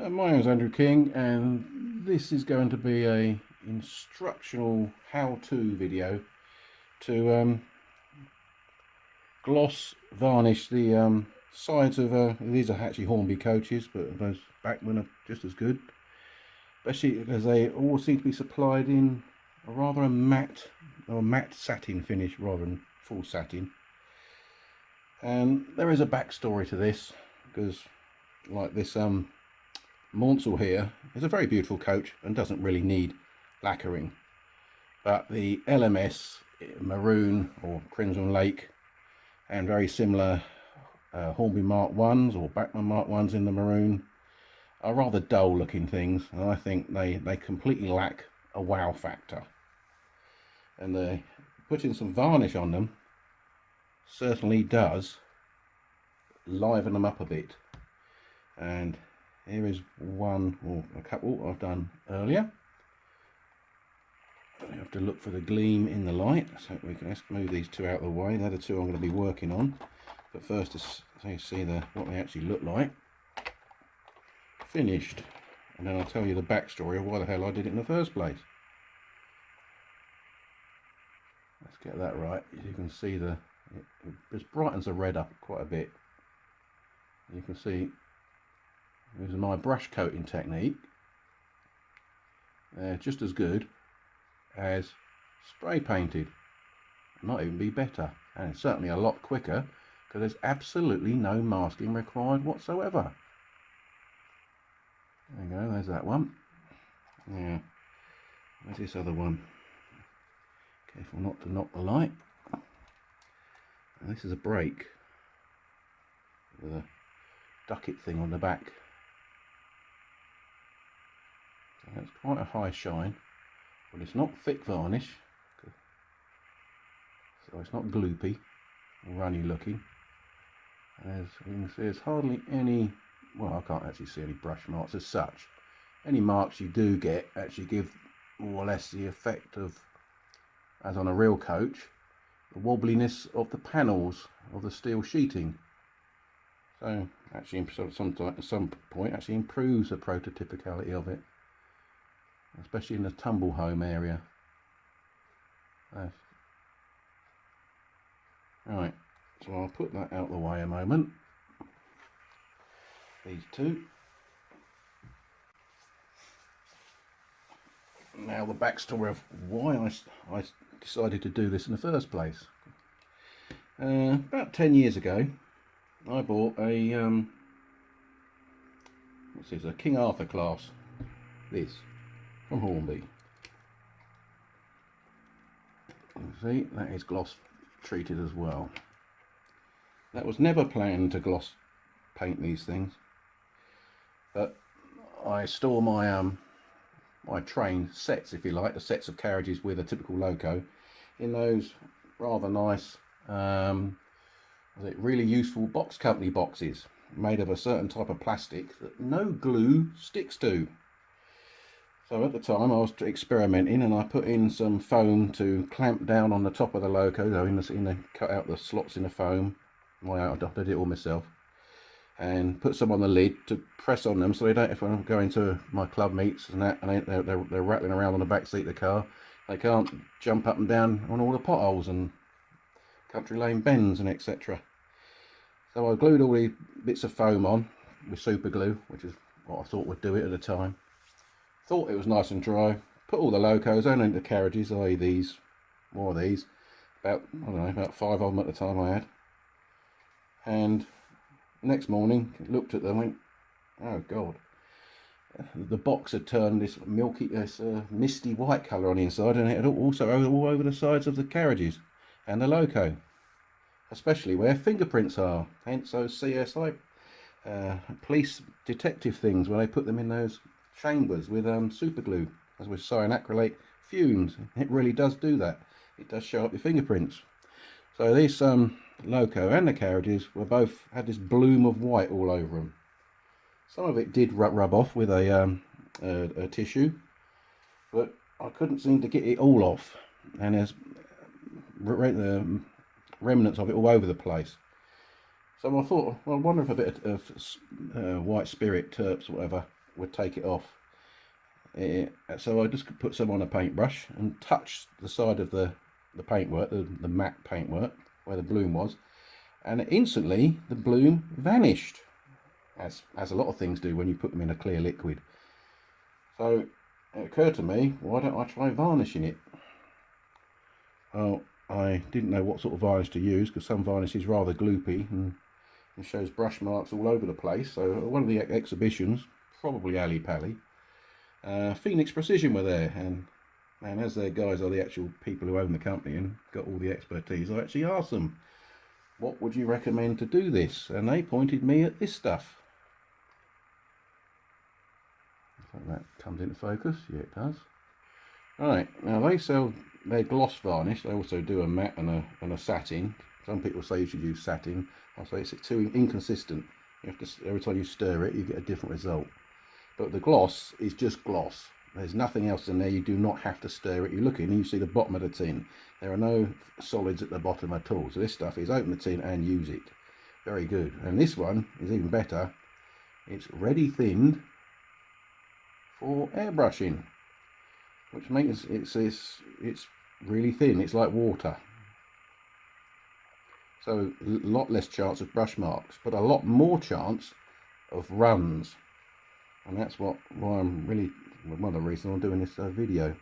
My name is Andrew King, and this is going to be a instructional how-to video to gloss varnish the sides of these are actually Hornby coaches, but those Bachmann are just as good, especially because they all seem to be supplied in a rather matte satin finish rather than full satin. And there is a backstory to this, because like this Monsell here is a very beautiful coach and doesn't really need lacquering, but the LMS maroon or crimson lake and very similar Hornby Mk1s or Bachmann Mk1s in the maroon are rather dull looking things, and I think they completely lack a wow factor, and putting some varnish on them certainly does liven them up a bit. And here is one or a couple I've done earlier. I have to look for the gleam in the light, so let's move these two out of the way. They're the two I'm going to be working on, but first so you see what they actually look like finished, and then I'll tell you the backstory of why the hell I did it in the first place. Let's get that right. You can see it brightens the red up quite a bit. You can see this is my brush coating technique. They're just as good as spray painted. It might even be better, and it's certainly a lot quicker because there's absolutely no masking required whatsoever. There you go, there's that one. Yeah, where's this other one? Careful not to knock the light. And this is a brake with a ducket thing on the back. So that's quite a high shine, but it's not thick varnish, so it's not gloopy or runny looking. As you can see, there's hardly any, well, I can't actually see any brush marks as such. Any marks you do get actually give more or less the effect of, as on a real coach, the wobbliness of the panels of the steel sheeting. So actually at some point actually improves the prototypicality of it, especially in the tumble home area. Right, so I'll put that out of the way a moment. These two. Now the backstory of why I decided to do this in the first place. About 10 years ago, I bought a what's this, a King Arthur class, this from Hornby. You see, that is gloss treated as well. That was never planned to gloss paint these things, but I store my my train sets, if you like, the sets of carriages with a typical loco, in those rather nice really useful box company boxes made of a certain type of plastic that no glue sticks to. So at the time I was experimenting, and I put in some foam to clamp down on the top of the loco, cut out the slots in the foam. I did it all myself, and put some on the lid to press on them, so they don't, if I'm going to my club meets and that, and they're rattling around on the back seat of the car, they can't jump up and down on all the potholes and country lane bends and etc. So I glued all the bits of foam on with Superglue, which is what I thought would do it at the time. Thought it was nice and dry. Put all the locos on into the carriages, i.e. these, more of these, about, I don't know, about 5 of them at the time I had. And next morning looked at them and went, oh god, the box had turned this misty white colour on the inside, and it had also all over the sides of the carriages and the loco, especially where fingerprints are, hence those CSI police detective things where they put them in those chambers with Superglue, as with cyanoacrylate fumes. It really does do that. It does show up your fingerprints. So this loco and the carriages were both had this bloom of white all over them. Some of it did rub off with a tissue, but I couldn't seem to get it all off, and there's remnants of it all over the place. So I thought, well, I wonder if a bit of white spirit, terps, whatever, would take it off. So I just put some on a paintbrush and touched the side of the paintwork, the matte paintwork, where the bloom was, and instantly the bloom vanished, as a lot of things do when you put them in a clear liquid. So it occurred to me, why don't I try varnishing it? Well, I didn't know what sort of varnish to use, because some varnish is rather gloopy and it shows brush marks all over the place. So at one of the exhibitions, probably Ali Pally, Phoenix Precision were there, and as their guys are the actual people who own the company and got all the expertise, I actually asked them, what would you recommend to do this? And they pointed me at this stuff. I think that comes into focus. Yeah, it does. Right, now they sell their gloss varnish. They also do a matte and a satin. Some people say you should use satin. I say it's too inconsistent. You have to, every time you stir it, you get a different result. But the gloss is just gloss. There's nothing else in there. You do not have to stir it. You look in and you see the bottom of the tin. There are no solids at the bottom at all. So this stuff is open the tin and use it. Very good. And this one is even better. It's ready thinned for airbrushing, which means it's really thin. It's like water. So a lot less chance of brush marks, but a lot more chance of runs. And that's why I'm really, one of the reasons I'm doing this video.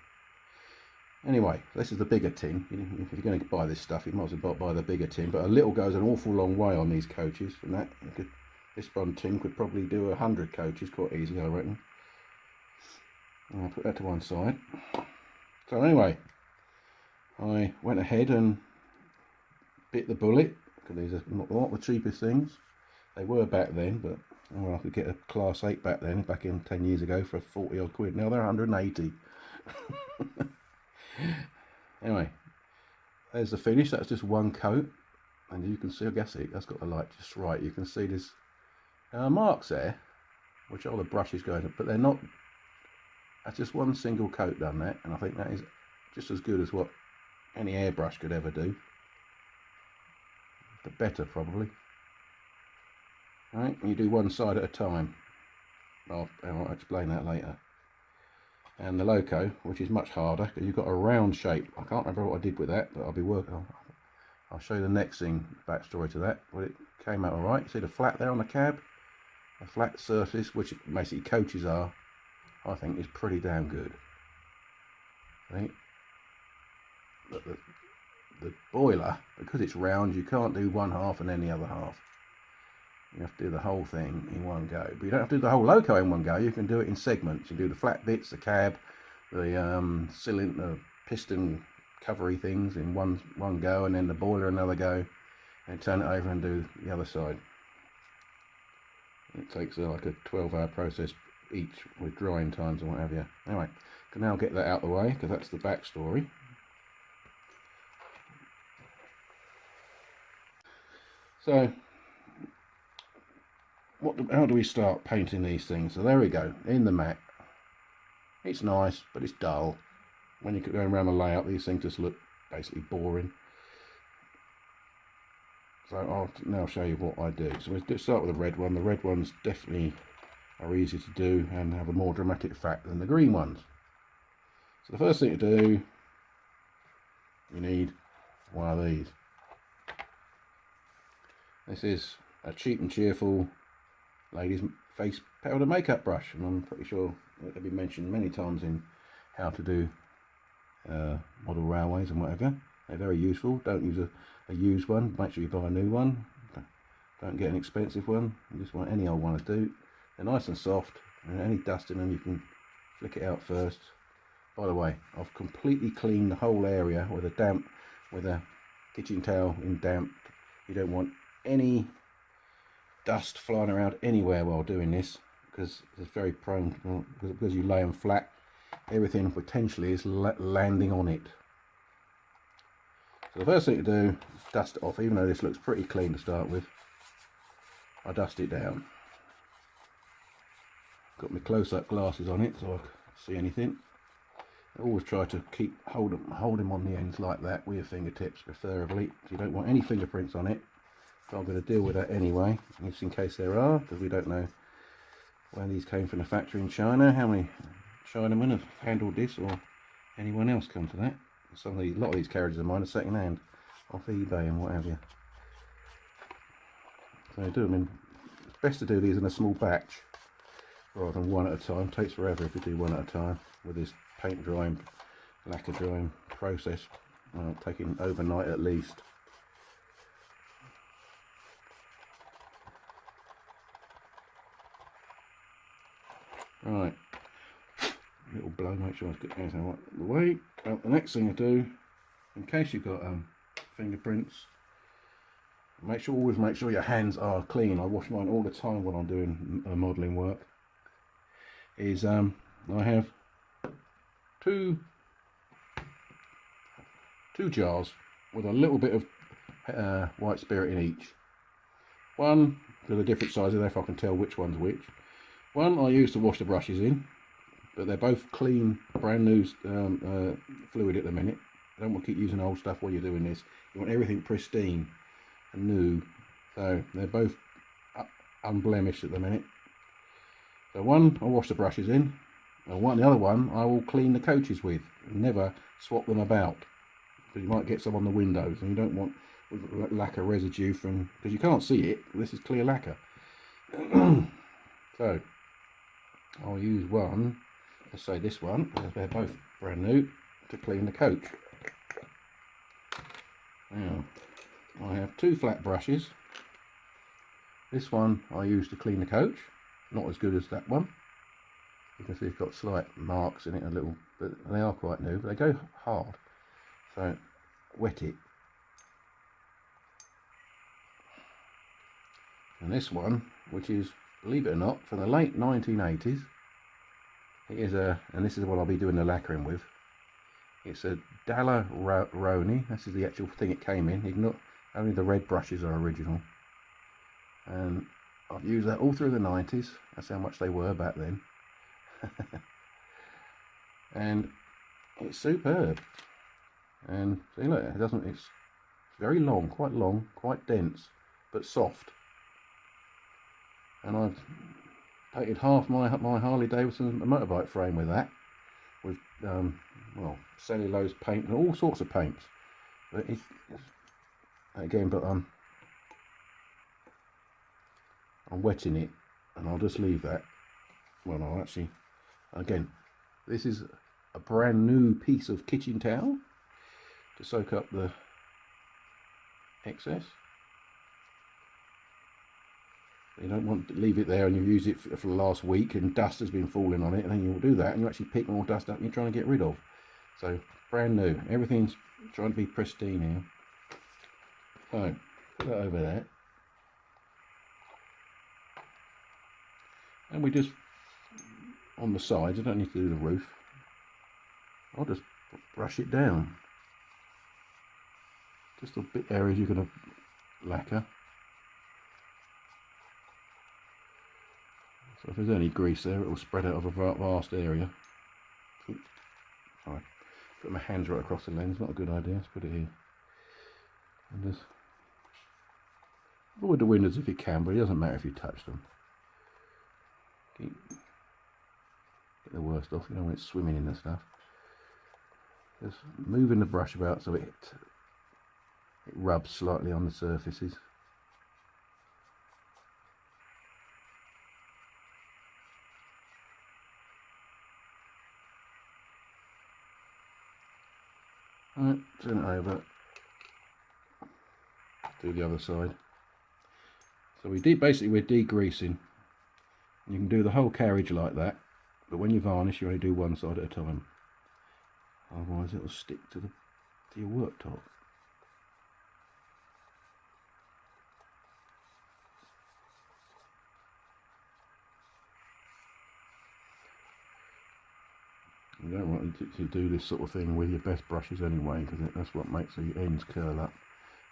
Anyway, this is the bigger tin. If you're going to buy this stuff, you might as well buy the bigger tin. But a little goes an awful long way on these coaches, and this one tin could probably do 100 coaches quite easily, I reckon. And I'll put that to one side. So anyway, I went ahead and bit the bullet, because these are not the cheapest things. They were back then, but well, I could get a class 8 back in 10 years ago for 40 odd quid. Now they're 180. Anyway, there's the finish. That's just one coat, and you can see, I guess that's got the light just right. You can see there's marks there, which are the brushes going up, but they're not. That's just one single coat done that, and I think that is just as good as what any airbrush could ever do. But better probably. Right, and you do one side at a time. I'll explain that later. And the loco, which is much harder because you've got a round shape. I can't remember what I did with that, but I'll show you the next thing, backstory to that. But it came out alright. See the flat there on the cab? The flat surface, which basically coaches are, I think is pretty damn good. Right? But the boiler, because it's round, you can't do one half and then the other half. You have to do the whole thing in one go. But you don't have to do the whole loco in one go. You can do it in segments. You do the flat bits, the cab, the cylinder, piston covery things in one go, and then the boiler another go, and turn it over and do the other side. It takes like a 12-hour process each with drying times and what have you. Anyway, can now get that out of the way because that's the backstory. So, how do we start painting these things? So there we go, in the matte. It's nice, but it's dull. When you're going around the layout, these things just look basically boring. So I'll now show you what I do. So we'll start with the red one. The red ones definitely are easy to do and have a more dramatic effect than the green ones. So the first thing to do, you need one of these. This is a cheap and cheerful ladies' face powder makeup brush, and I'm pretty sure it'll be mentioned many times in how to do model railways and whatever. They're very useful. Don't use a used one. Make sure you buy a new one. Don't get an expensive one. You just want any old one to do. They're nice and soft, and any dust in them you can flick it out first. By the way, I've completely cleaned the whole area with a kitchen towel in damp. You don't want any dust flying around anywhere while doing this, because it's very prone, because you lay them flat, everything potentially is landing on it. So the first thing to do is dust it off. Even though this looks pretty clean to start with, I dust it down. Got my close-up glasses on it so I can see anything. I always try to hold them on the ends like that with your fingertips, preferably. So you don't want any fingerprints on it. So I'm going to deal with that anyway, just in case there are, because we don't know when these came from the factory in China. How many Chinamen have handled this, or anyone else come to that? A lot of these carriages of mine are second hand off eBay and what have you. So it's best to do these in a small batch rather than one at a time. It takes forever if you do one at a time with this paint drying, lacquer drying process, taking overnight at least. Right, little blow, make sure I get everything out of the way. The next thing I do, in case you've got fingerprints, always make sure your hands are clean. I wash mine all the time when I'm doing modelling work. I have two jars with a little bit of white spirit in each. One, for the different sizes, therefore I can tell which one's which. One I use to wash the brushes in, but they're both clean, brand new fluid at the minute. You don't want to keep using old stuff while you're doing this. You want everything pristine and new. So they're both unblemished at the minute. So one I wash the brushes in, and the other one I will clean the coaches with. Never swap them about, because you might get some on the windows, and you don't want lacquer residue from, because you can't see it. This is clear lacquer. So I'll use one, let's say this one, because they're both brand new, to clean the coach. Now, I have two flat brushes. This one I use to clean the coach, not as good as that one. You can see it's got slight marks in it, a little, but they are quite new, but they go hard. So, wet it. And this one, which is, believe it or not, from the late 1980s, it is and this is what I'll be doing the lacquering with. It's a Daler-Rowney. This is the actual thing it came in. Only the red brushes are original. And I've used that all through the 90s. That's how much they were back then. And it's superb. And see, look, it's very long, quite dense, but soft. And I've painted half my Harley Davidson motorbike frame with that, with well, cellulose paint and all sorts of paints. But it's again, but I'm wetting it, and I'll just leave that. Well, I'll actually, again, this is a brand new piece of kitchen towel to soak up the excess. You don't want to leave it there and you use it for the last week and dust has been falling on it, and then you'll do that and you actually pick more dust up and you're trying to get rid of. So brand new, everything's trying to be pristine here. So put that over there, and we just, on the sides, I don't need to do the roof, I'll just brush it down, just the bit areas you're going to lacquer. So if there's any grease there, it will spread out of a vast area. Oops. Sorry, put my hands right across the lens, not a good idea. Let's put it here. And just avoid the windows if you can, but it doesn't matter if you touch them. Get the worst off, you know, when it's swimming in the stuff. Just moving the brush about so it rubs slightly on the surfaces. Right, turn it over, do the other side. So we're degreasing. You can do the whole carriage like that, but when you varnish you only do one side at a time, otherwise it will stick to your worktop. You don't want to do this sort of thing with your best brushes anyway, because that's what makes the ends curl up.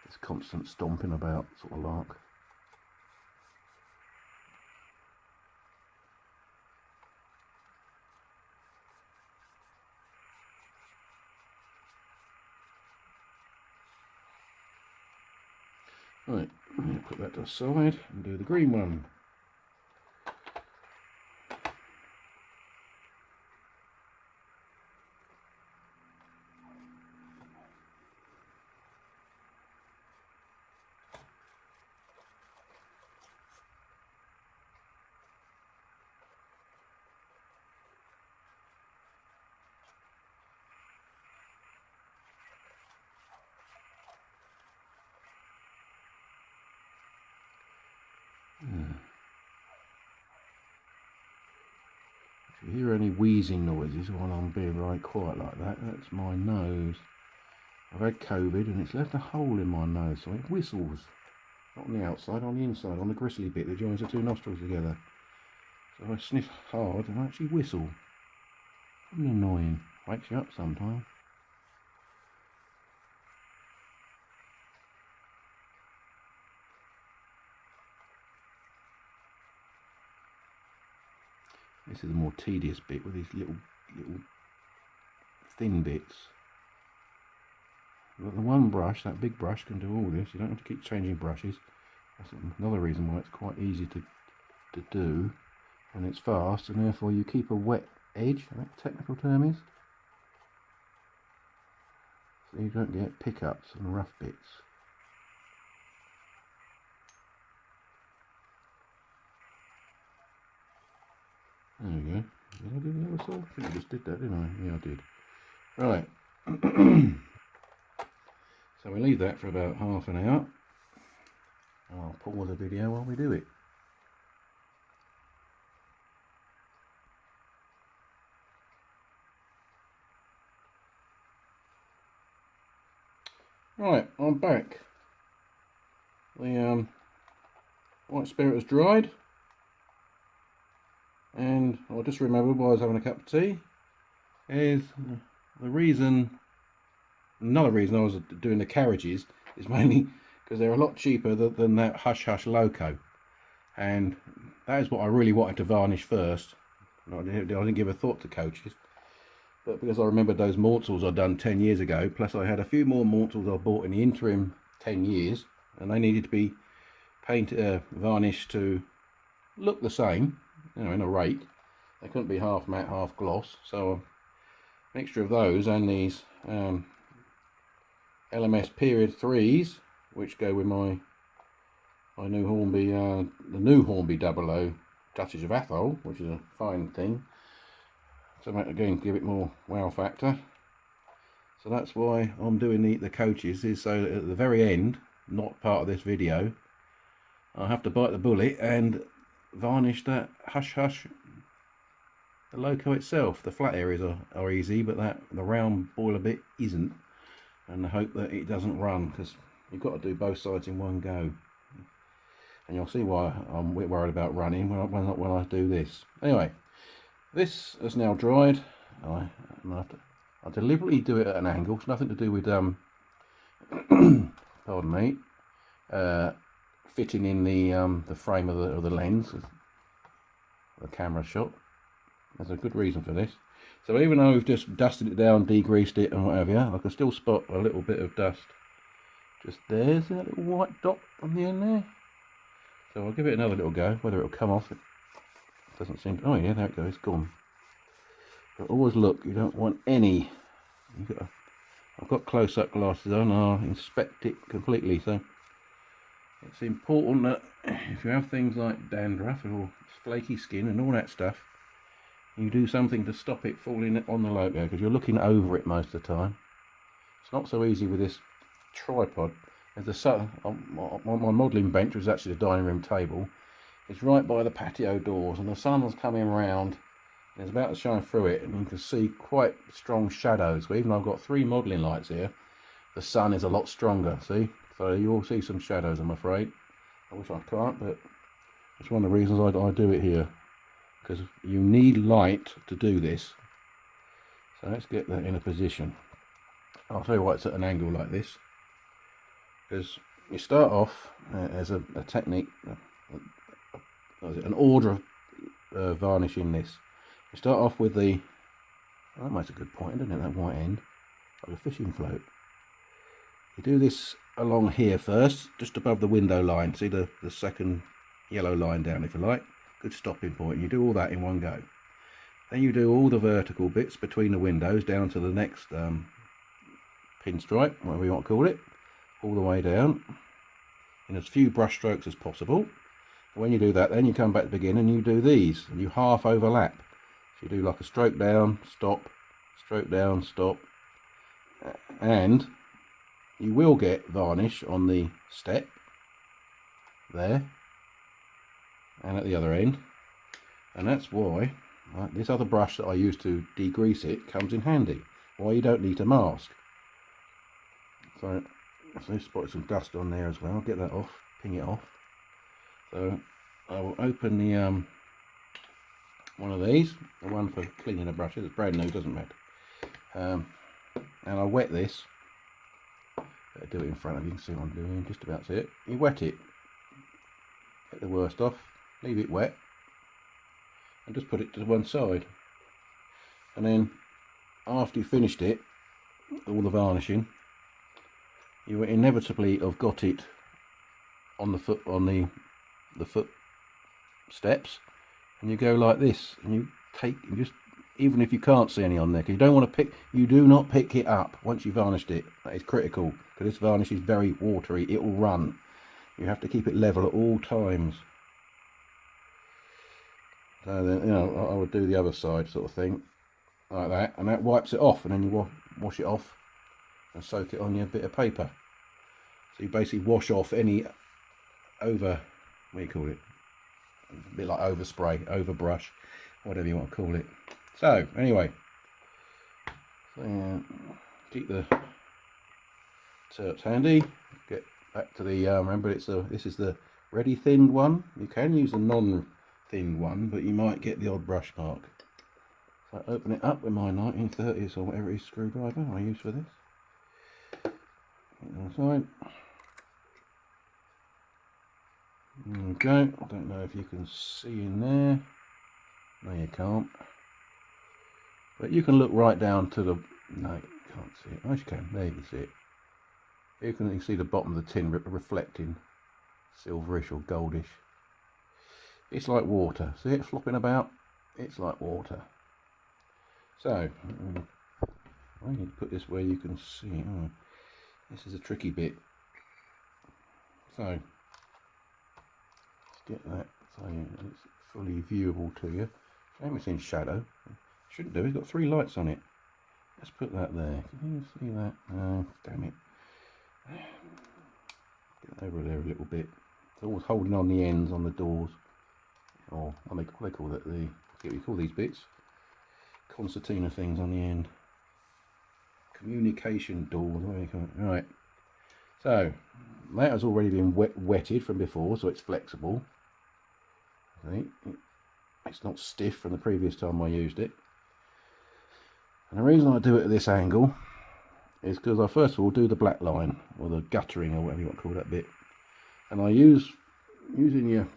This constant stomping about sort of lark. Right, put that to the side and do the green one. If you hear any wheezing noises while I'm being right quiet like that, that's my nose. I've had COVID and it's left a hole in my nose, so it whistles. Not on the outside, on the inside, on the gristly bit that joins the two nostrils together. So I sniff hard and I actually whistle. It's annoying. Wakes you up sometimes. This is the more tedious bit with these little thin bits. But the one brush, that big brush, can do all this. You don't have to keep changing brushes. That's another reason why it's quite easy to do, and it's fast, and therefore you keep a wet edge, I think the technical term is, so you don't get pickups and rough bits. There we go. Did I do the other side? I think I just did that, didn't I? Yeah, I did. Right. So we leave that for about half an hour. I'll pause the video while we do it. Right, I'm back. The white spirit has dried, and I just remembered while I was having a cup of tea is another reason I was doing the carriages is mainly because they're a lot cheaper than that Hush Hush Loco, and that is what I really wanted to varnish first. I didn't give a thought to coaches, but because I remembered those mortals I'd done 10 years ago, plus I had a few more mortals I bought in the interim 10 years, and they needed to be varnished to look the same, you know, in a rake. They couldn't be half matte, half gloss, so a mixture of those and these LMS period 3s, which go with my new Hornby, the new Hornby 00 touches of Athol, which is a fine thing. So again, give it more wow factor. So that's why I'm doing the coaches, is so that at the very end, not part of this video, I have to bite the bullet and varnish that Hush Hush, the Loco itself. The flat areas are easy, but the round boiler bit isn't, and I hope that it doesn't run, because you've got to do both sides in one go. And you'll see why I'm worried about running when I do this. Anyway, this has now dried. I deliberately do it at an angle. It's nothing to do with pardon me, fitting in the frame of the lens, the camera shot. There's a good reason for this. So even though we've just dusted it down, degreased it and whatever, I can still spot a little bit of dust just there. See that little white dot on the end there? So I'll give it another little go. Whether it'll come off, it doesn't seem to. Oh yeah, there it goes, it's gone. But always look, you don't want any. I've got close-up glasses on, I'll inspect it completely. So it's important that if you have things like dandruff or flaky skin and all that stuff, you do something to stop it falling on the Loco, because you're looking over it most of the time. It's not so easy with this tripod. There's the sun on my modelling bench, which is actually the dining room table. It's right by the patio doors, and the sun's coming round and it's about to shine through it, and you can see quite strong shadows. So even though I've got 3 modelling lights here, the sun is a lot stronger, see? So you will see some shadows, I'm afraid. I wish I can't, but it's one of the reasons I do it here, because you need light to do this. So let's get that in a position. I'll tell you why it's at an angle like this, because you start off as a technique, an order of varnishing this. You start off with the, oh, that makes a good point, doesn't it, that white end, like a fishing float. You do this along here first, just above the window line. See the second yellow line down, if you like. Good stopping point. You do all that in one go. Then you do all the vertical bits between the windows down to the next pinstripe, whatever you want to call it, all the way down in as few brush strokes as possible. When you do that, then you come back to the beginning and you do these, and you half overlap. So you do like a stroke down, stop, stroke down, stop, and you will get varnish on the step there and at the other end, and that's why Right, this other brush that I use to degrease it comes in handy. Why you don't need to mask. So let's put some dust on there as well. Get that off, ping it off. So I will open the one of these, the one for cleaning the brushes. It's brand new, doesn't matter. And I'll wet this. Better do it in front of you, you can see what I'm doing. Just about see it. You wet it. Get the worst off. Leave it wet. And just put it to one side. And then after you've finished it, all the varnishing, you will inevitably have got it on the foot, on the foot steps, and you go like this, and you take, and just, even if you can't see any on there, because you don't want to pick, you do not pick it up once you varnished it. That is critical, because this varnish is very watery. It will run. You have to keep it level at all times. So then, you know, I would do the other side sort of thing, like that, and that wipes it off, and then you wash it off and soak it on your bit of paper. So you basically wash off any over, what do you call it, a bit like overspray, overbrush, whatever you want to call it. So anyway, keep the terps handy. Get back to the remember, this is the ready thinned one. You can use a non-thinned one, but you might get the odd brush mark. So I open it up with my 1930s or whatever it is screwdriver I use for this. Side. Okay, I don't know if you can see in there. No, you can't. But you can look right down to the, no, you can't see it. Oh, you can. There you can see it. You can see the bottom of the tin reflecting silverish or goldish. It's like water. See it flopping about? It's like water. So I need to put this where you can see it. Oh, this is a tricky bit. So let's get that so it's fully viewable to you. Shame it's in shadow. Shouldn't do. It's got 3 lights on it. Let's put that there. Can you see that? Oh, damn it. Get over there a little bit. It's always holding on the ends on the doors. Or what they call it, the, what we call these bits, concertina things on the end. Communication doors. Right. So that has already been wetted from before, so it's flexible. See, it's not stiff from the previous time I used it. And the reason I do it at this angle is because I first of all do the black line, or the guttering, or whatever you want to call that bit, and I using your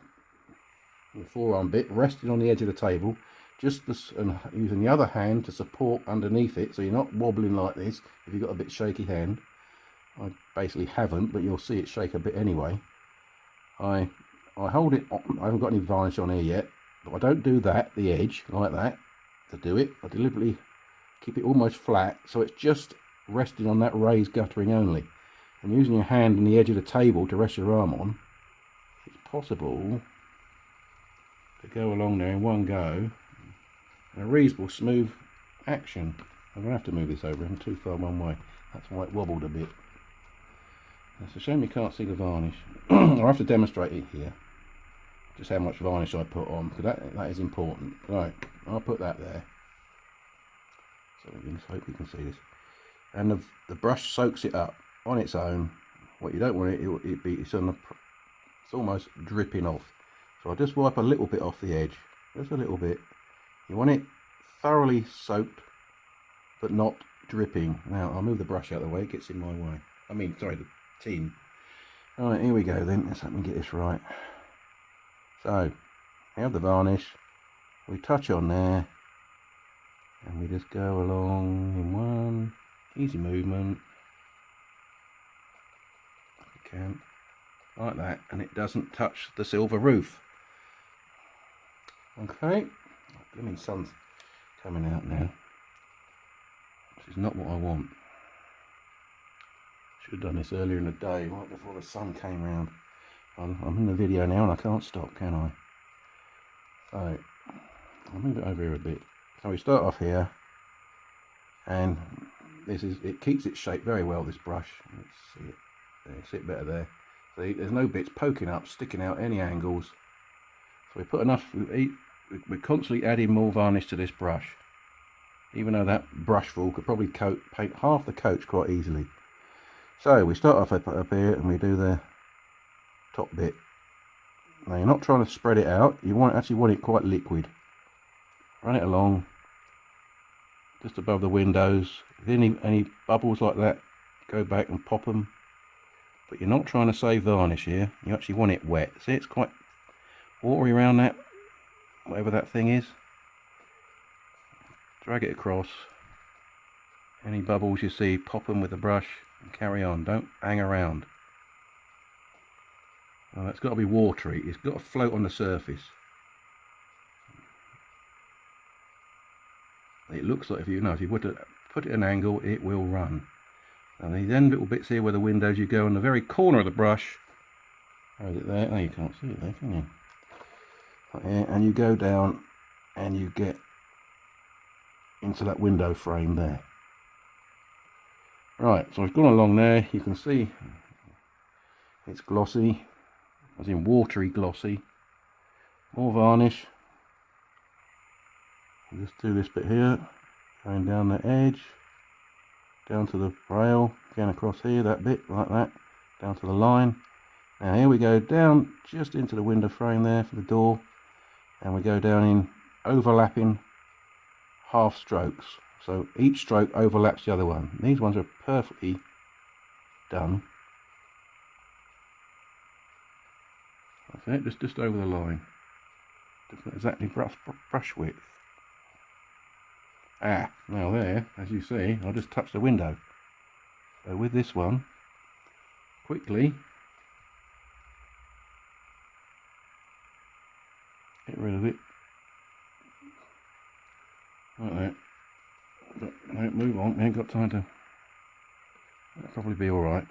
forearm bit resting on the edge of the table, and using the other hand to support underneath it, so you're not wobbling like this if you've got a bit shaky hand. I basically haven't, but you'll see it shake a bit anyway. I hold it on. I haven't got any varnish on here yet, but I don't do that, the edge like that to do it. I deliberately keep it almost flat, so it's just resting on that raised guttering only. And using your hand on the edge of the table to rest your arm on, it's possible to go along there in one go in a reasonable smooth action. I'm going to have to move this over, I'm too far one way. That's why it wobbled a bit. It's a shame you can't see the varnish. I'll have to demonstrate it here, just how much varnish I put on, because that is important. Right, I'll put that there, so we can hope you can see this. And the brush soaks it up on its own. What you don't want it's almost dripping off. So I just wipe a little bit off the edge, just a little bit. You want it thoroughly soaked, but not dripping. Now I'll move the brush out of the way, it gets in my way. I mean, sorry, the tin. Alright, here we go then. Let's let me get this right. So, we have the varnish. We touch on there. And we just go along in one easy movement. If you can. Like that. And it doesn't touch the silver roof. Okay. The blooming sun's coming out now. This is not what I want. Should have done this earlier in the day, right before the sun came round. I'm in the video now and I can't stop, can I? So, I'll move it over here a bit. So we start off here, and it keeps its shape very well, this brush. Let's see it. There, see it better there. See, there's no bits poking up, sticking out any angles. So we put enough, we we're constantly adding more varnish to this brush, even though that brushful could probably paint half the coach quite easily. So we start off up here and we do the top bit. Now you're not trying to spread it out, you actually want it quite liquid. Run it along just above the windows. If any bubbles like that, go back and pop them. But you're not trying to save varnish here, you actually want it wet. See, it's quite watery around that, whatever that thing is. Drag it across. Any bubbles you see, pop them with the brush and carry on. Don't hang around. Well, it's got to be watery. It's got to float on the surface. It looks like if you put it at an angle, it will run. And these end little bits here where the windows, you go on the very corner of the brush. Or is it there? Oh, you can't see it there, can you? Right here, and you go down and you get into that window frame there. Right, so I've gone along there. You can see it's glossy, as in watery glossy. More varnish. I'll just do this bit here, going down the edge, down to the rail, again across here, that bit like that, down to the line. Now here we go down just into the window frame there for the door, and we go down in overlapping half strokes. So each stroke overlaps the other one. These ones are perfectly done. That's it, just over the line. Exactly brush width. Now there, as you see, I just touched the window. So with this one, quickly get rid of it. Like that. But don't move on, we ain't got time to. That'll probably be alright.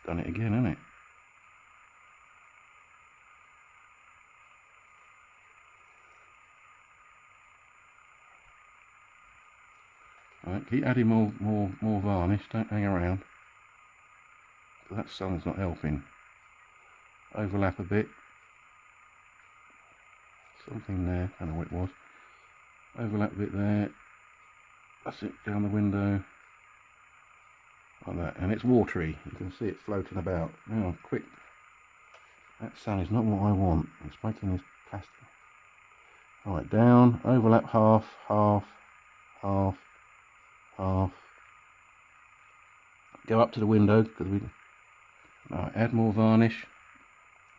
Done it again, hasn't it? Right, keep adding more varnish, don't hang around. That sun's not helping. Overlap a bit. Something there, I don't know what it was. Overlap a bit there. That's it, down the window. Like that, and it's watery. You can see it floating about. Now, quick. That sun is not what I want. It's making this plastic. Right, down, overlap half, half, half, half. Go up to the window because we. Right, add more varnish.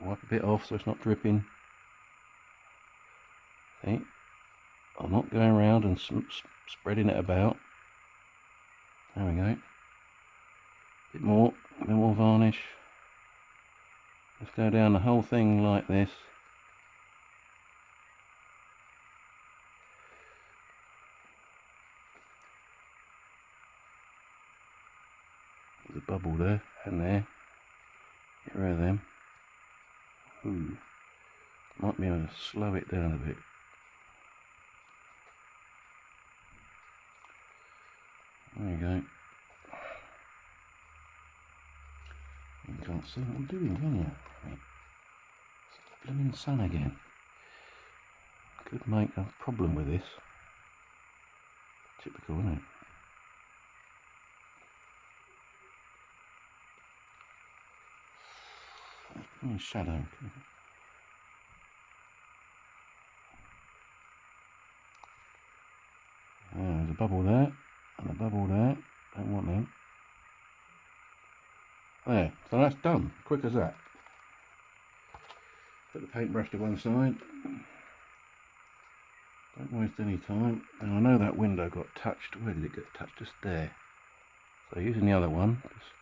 Wipe a bit off so it's not dripping. See, I'm not going around and spreading it about. There we go. Bit more varnish. Let's go down the whole thing like this. There's a bubble there and there. Get rid of them. Ooh. Might be able to slow it down a bit. There you go. You can't see what I'm doing, can you? It's the blooming sun again. Could make a problem with this. Typical, isn't it? Oh, shadow. There's a bubble there, and a bubble there. Don't want them. There, so that's done. Quick as that. Put the paintbrush to one side. Don't waste any time. And I know that window got touched. Where did it get touched? Just there. So using the other one, just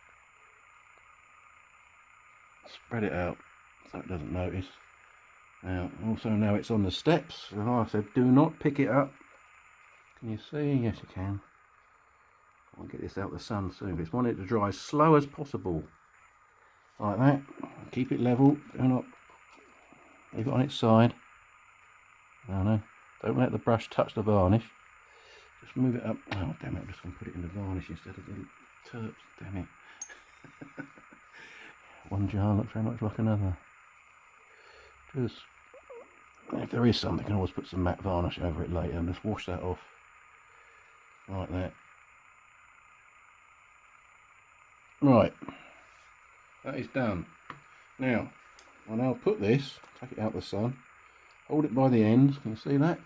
spread it out so it doesn't notice. Now, also now it's on the steps. And like I said, do not pick it up. Can you see? Yes, you can. I'll get this out of the sun soon. Just want it to dry as slow as possible. Like that. Keep it level. Do not leave it on its side. No. Don't let the brush touch the varnish. Just move it up. Oh, damn it. I'm just going to put it in the varnish instead of the terps. Damn it. One jar looks very much like another. because if there is something, I can always put some matte varnish over it later and just wash that off like that. Right, that is done. Now, I'll now put this, take it out of the sun, hold it by the ends, can you see that?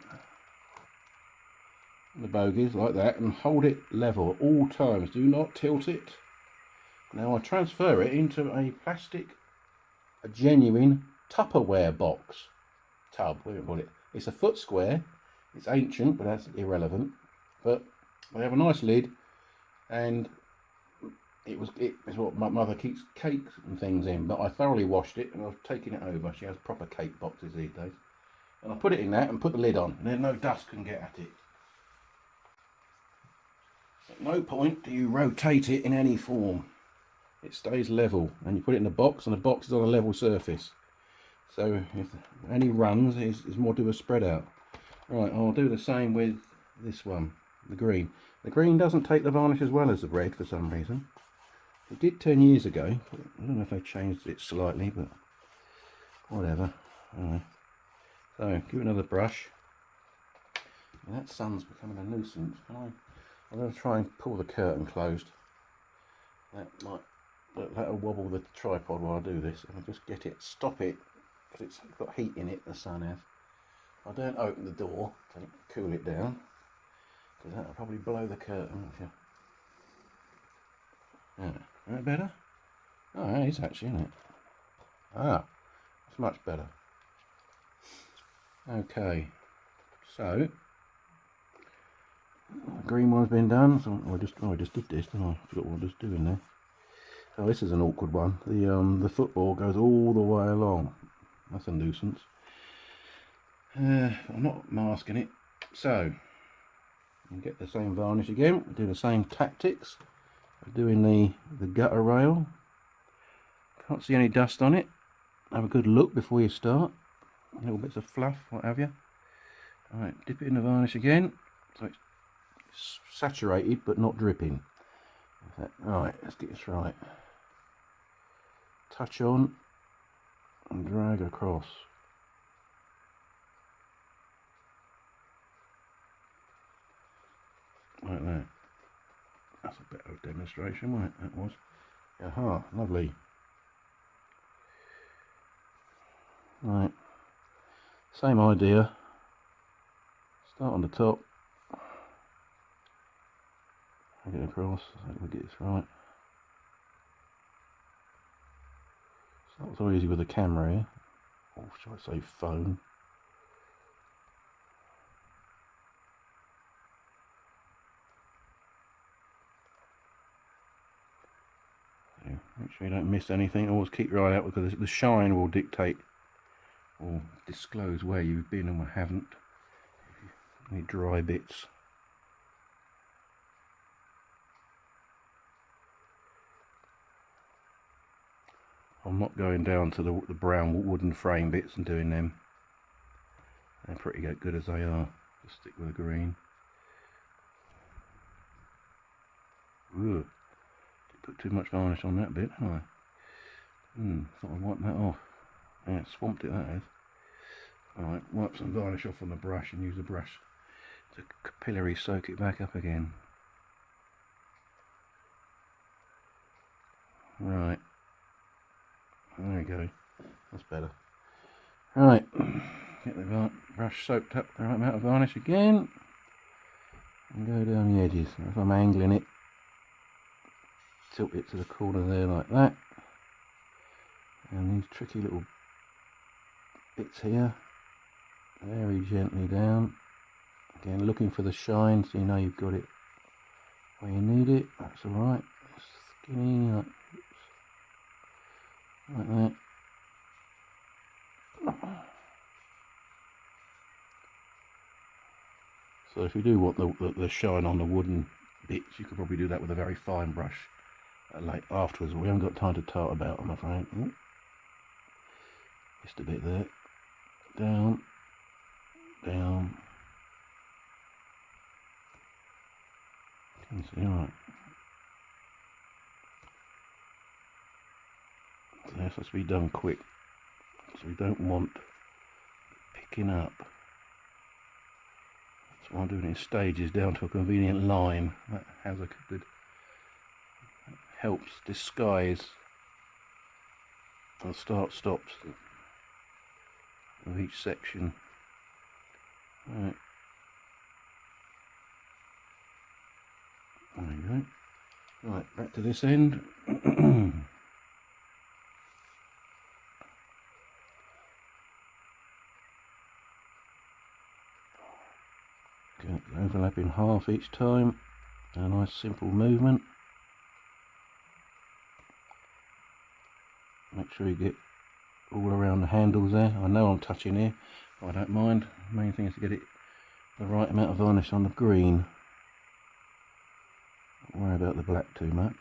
The bogies like that, and hold it level at all times. Do not tilt it. Now I transfer it into a plastic, a genuine Tupperware box. Tub, we call it. It's a foot square. It's ancient, but that's irrelevant. But they have a nice lid, and it is what my mother keeps cakes and things in. But I thoroughly washed it, and I've taken it over. She has proper cake boxes these days. And I put it in that and put the lid on, and then no dust can get at it. At no point do you rotate it in any form. It stays level, and you put it in a box, and the box is on a level surface. So if any runs, is more to a spread out. Right, I'll do the same with this one, the green. The green doesn't take the varnish as well as the red for some reason. It did 10 years ago. I don't know if they changed it slightly, but whatever. Anyway. So give it another brush. And that sun's becoming a nuisance. I'm going to try and pull the curtain closed. That'll wobble the tripod while I do this. And I'll just get it, stop it, because it's got heat in it, the sun has. I don't open the door to cool it down, because that'll probably blow the curtain. Yeah, is that better? Oh, it is actually, isn't it? Ah, it's much better. Okay, so the green one's been done. So I just did this, didn't I? I forgot what I was doing there. Oh, this is an awkward one. The football goes all the way along. That's a nuisance. I'm not masking it, so you get the same varnish again. Do the same tactics of doing the gutter rail. Can't see any dust on it. Have a good look before you start. Little bits of fluff, what have you. Alright, dip it in the varnish again, so it's saturated but not dripping. Right, let's get this right. Touch on and drag across. Like that. That's a bit of a demonstration, wasn't it? That was. Aha, lovely. Right. Same idea. Start on the top. Drag it across. I think we'll get this right. It's not so easy with the camera here. Or should I say phone? So make sure you don't miss anything. Always keep your eye out, because the shine will dictate or disclose where you've been and haven't. Any dry bits. I'm not going down to the brown wooden frame bits and doing them. They're pretty good as they are. Just stick with the green. Ugh. Put too much varnish on that bit, haven't I? Thought I'd wipe that off. Yeah, swamped it, that is. Alright, wipe some varnish off on the brush and use the brush to capillary soak it back up again. Right. There we go. That's better. Right. Get the brush soaked up the right amount of varnish again. And go down the edges. If I'm angling it, tilt it to the corner there like that. And these tricky little bits here, very gently down. Again, looking for the shine, so you know you've got it where you need it. That's alright. Skinny, like that. So if you do want the shine on the wooden bits, you could probably do that with a very fine brush like afterwards. We haven't got time to tart about, I'm afraid. Just a bit there. Down, down. Can you see? Alright. So this has to be done quick. So we don't want picking up. That's why I'm doing it in stages down to a convenient line. That has a good, helps disguise the start stops of each section. Right. There you go. Right, back to this end. Okay, overlapping half each time. A nice simple movement. Make sure you get all around the handles there. I know I'm touching here, but I don't mind. The main thing is to get it the right amount of varnish on the green. Don't worry about the black too much.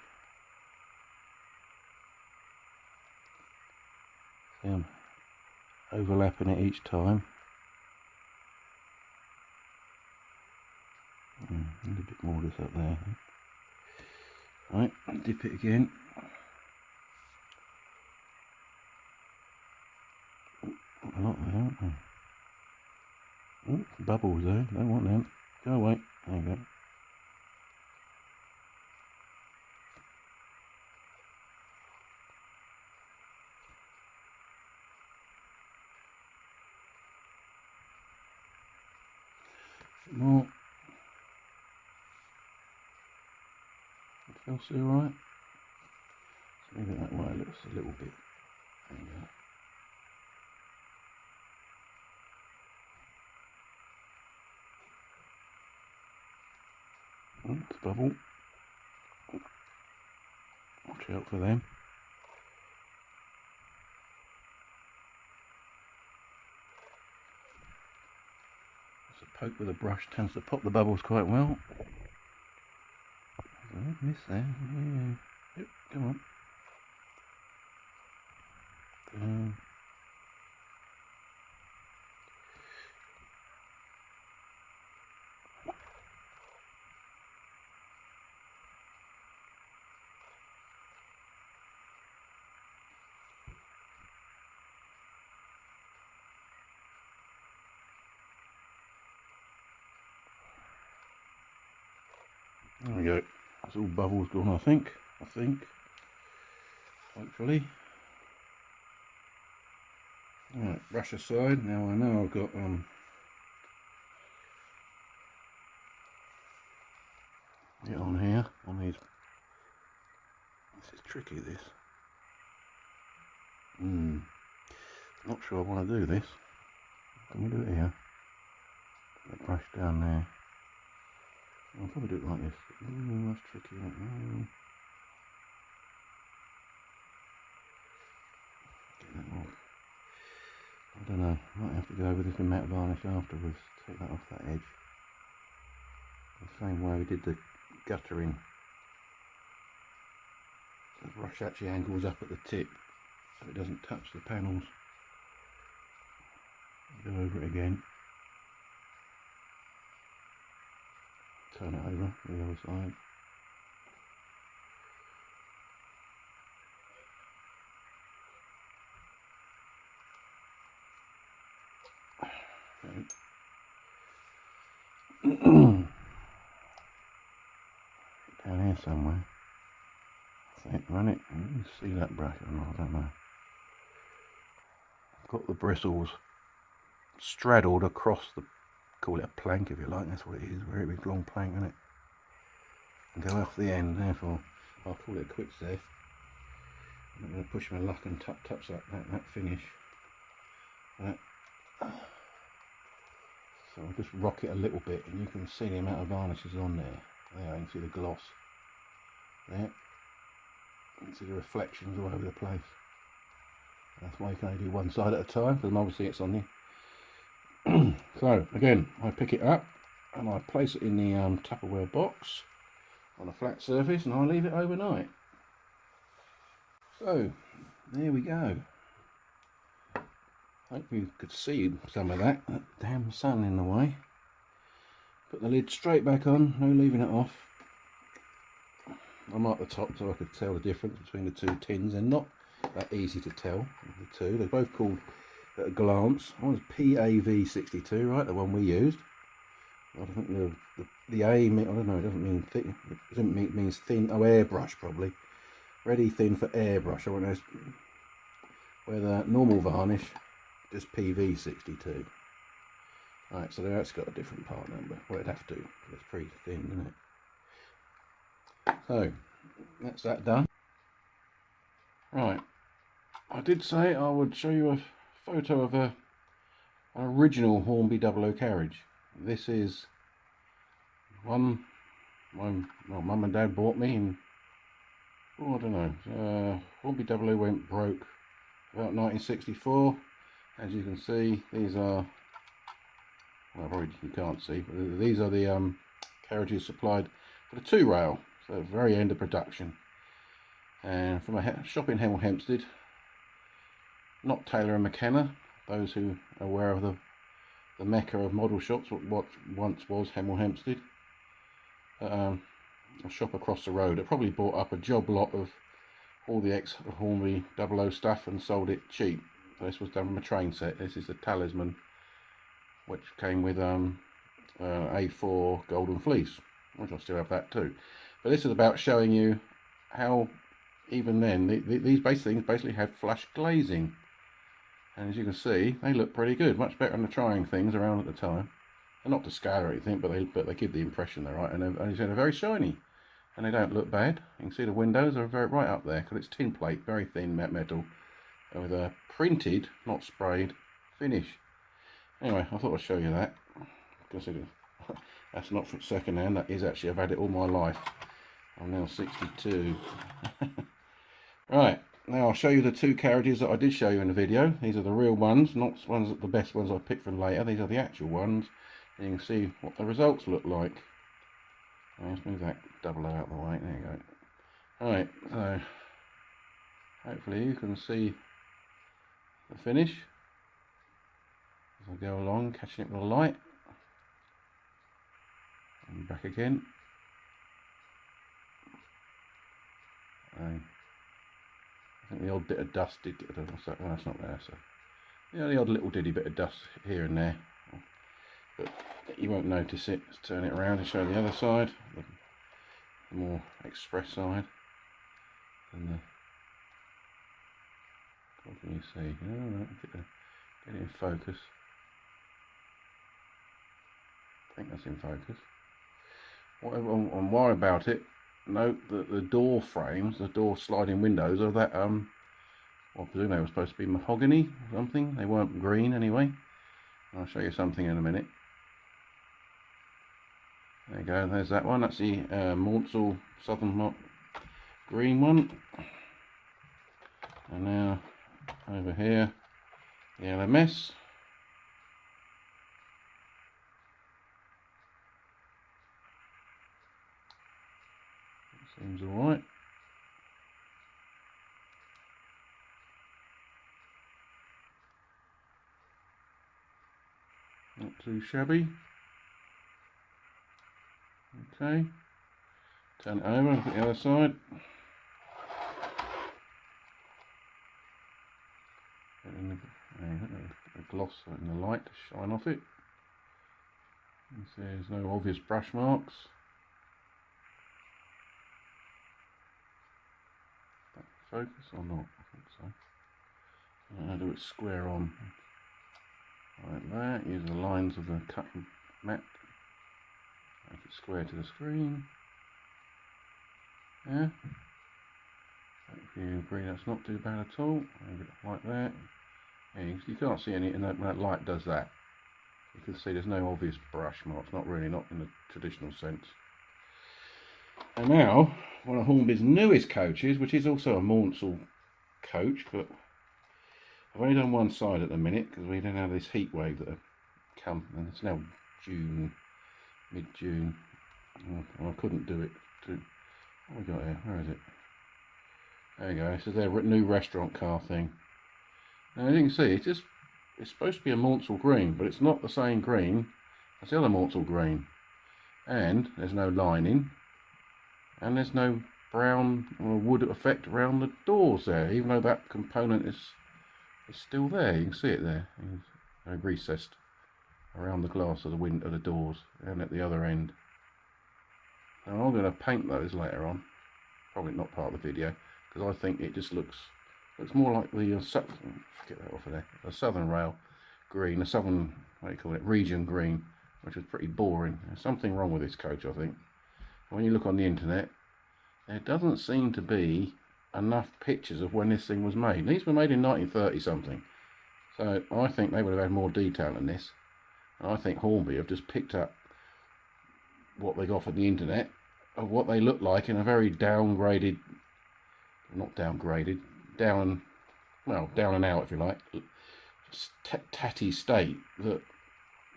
See, I'm overlapping it each time. A little bit more of this up there. Right, dip it again. A lot there, aren't there? Oh, bubbles there, don't want them. Go away. There you go. More. It feels still right. Let's leave it that way, it looks a little bit. There you go. It's bubble. Watch out for them. So a poke with a brush tends to pop the bubbles quite well. Miss there. Yeah. Yep, come on. There we go. That's all bubbles gone, I think. Hopefully. Alright, brush aside. Now I know I've got it on here, on these. This is tricky, this. Not sure I want to do this. Can we do it here? Put the brush down there. I'll probably do it like this. That's tricky. Get that off. I don't know. Might have to go over this matte varnish afterwards. Take that off that edge. The same way we did the guttering. So the brush actually angles up at the tip, so it doesn't touch the panels. Go over it again. Turn it over to the other side. Okay. Down here somewhere. I think, run it. You see that brush or not? I don't know. I've got the bristles straddled across the, call it a plank if you like, that's what it is, very big long plank, isn't it? And go off the end, therefore I'll call it quits there. I'm not going to push my luck and touch that finish. Right. So I'll just rock it a little bit and you can see the amount of varnishes on there. There, you can see the gloss. There. You can see the reflections all over the place. That's why you can only do one side at a time, because obviously it's on there. So again, I pick it up and I place it in the Tupperware box on a flat surface and I leave it overnight. So there we go. Hope you could see some of that damn sun in the way. Put the lid straight back on, no leaving it off. I marked the top so I could tell the difference between the two tins. They're not that easy to tell the two. They're both called at a glance. That was PAV62, right, the one we used. I think the A, I don't know, it doesn't mean thick, it means thin, oh, airbrush probably. Ready thin for airbrush, I want to, with a normal varnish, just PV62. Right, so that's got a different part number. Well, it'd have to, because it's pretty thin, isn't it? So, that's that done. Right, I did say I would show you a photo of an original Hornby 00 carriage. This is one my mum and dad bought me in, oh, I don't know, Hornby 00 went broke about 1964. As you can see, these are, well, probably you can't see, but these are the carriages supplied for the 2-rail, so at the very end of production, and from a shop in Hemel Hempstead, not Taylor and McKenna, those who are aware of the mecca of model shops, what once was Hemel Hempstead. A shop across the road. It probably bought up a job lot of all the ex-Hornby 00 stuff and sold it cheap. So this was done from a train set. This is the Talisman, which came with A4 golden fleece, which I still have that too. But this is about showing you how even then these things basically had flush glazing, and as you can see, they look pretty good, much better than the trying things around at the time. They're not to scale or anything, but they give the impression they're right, and they're very shiny, and they don't look bad. You can see the windows are right up there because it's tin plate, very thin matte metal, with a printed, not sprayed, finish. Anyway, I thought I'd show you that. That's not from second hand. That is actually, I've had it all my life. I'm now 62. Right, now I'll show you the 2 carriages that I did show you in the video. These are the real ones, not the best ones I picked from later. These are the actual ones. And you can see what the results look like. Let's move that 00 out of the way. There you go. Right, so hopefully you can see the finish as I go along, catching it with the light. And back again. I think the odd bit of dust did get, oh, that's not there, so yeah, the odd little diddy bit of dust here and there, but you won't notice it. Let's turn it around and show the other side, the more express side. And what can you see? Oh, get it in focus. I think that's in focus. What I'm worried about it, note that the door frames, the door sliding windows are that, well, I presume they were supposed to be mahogany or something. They weren't green anyway. I'll show you something in a minute. There you go, there's that one. That's the Maunsell satin-matt green one. And now over here, the LMS. Seems alright. Not too shabby. Okay. Turn it over, look at the other side. A gloss in the light to shine off it. You see there's no obvious brush marks. Focus or not? I think so. How do it square on? Like that. Use the lines of the cutting mat. Make it square to the screen. Yeah. If you agree, that's not too bad at all. Maybe like that. Yeah, you can't see any, and that light does that. You can see there's no obvious brush marks. Not really, not in the traditional sense. And now, one of Hornby's newest coaches, which is also a Maunsell coach, but I've only done one side at the minute because we don't have this heat wave that have come, and it's now June, mid-June. Oh, I couldn't do it. What we got here? Where is it? There you go. This is their new restaurant car thing. Now, as you can see, it's supposed to be a Maunsell green, but it's not the same green as the other Maunsell green. And there's no lining. And there's no brown or wood effect around the doors there, even though that component is It's still there. You can see it there. It's recessed around the glass of the window, of the doors, and at the other end. Now I'm going to paint those later on. Probably not part of the video, because I think it just looks more like the get that off of there. A southern rail green, a southern, what do you call it, region green, which was pretty boring. There's something wrong with this coach, I think. When you look on the internet, there doesn't seem to be enough pictures of when this thing was made. These were made in 1930 something, so I think they would have had more detail than this. And I think Hornby have just picked up what they got from the internet of what they look like in a very downgraded, not downgraded, down and out, if you like, tatty state that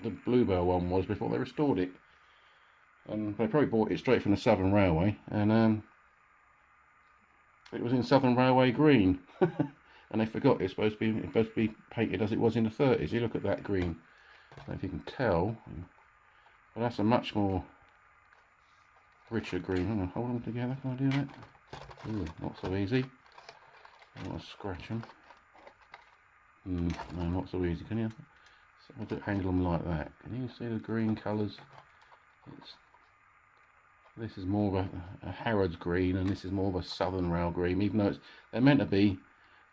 the Bluebell one was before they restored it. And they probably bought it straight from the Southern Railway, and it was in Southern Railway green. And they forgot it's supposed to be painted as it was in the 30s. You look at that green. I don't know if you can tell, but that's a much more richer green. I'm going to hold them together. Can I do that? Ooh, not so easy. I want to scratch them. No, not so easy. Can you? So I'll just handle them like that. Can you see the green colours? This is more of a Harrods green, and this is more of a Southern Rail green. Even though they're meant to be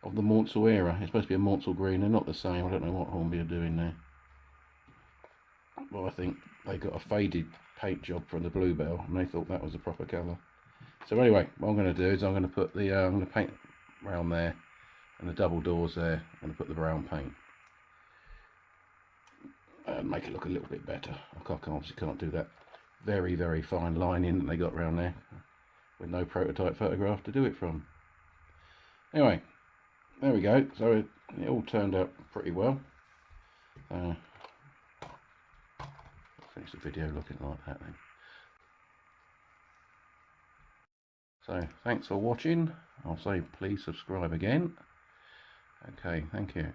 of the Maunsell era. It's supposed to be a Maunsell green. They're not the same. I don't know what Hornby are doing there. Well, I think they got a faded paint job from the Bluebell, and they thought that was the proper colour. So anyway, what I'm going to do is I'm going to put the I'm going to paint around there, and the double doors there. I'm going to put the brown paint and make it look a little bit better. I obviously can't do that very, very fine lining that they got around there with no prototype photograph to do it from. Anyway, there we go. So it all turned out pretty well. Finish the video looking like that then. So thanks for watching. I'll say please subscribe again. Okay, thank you.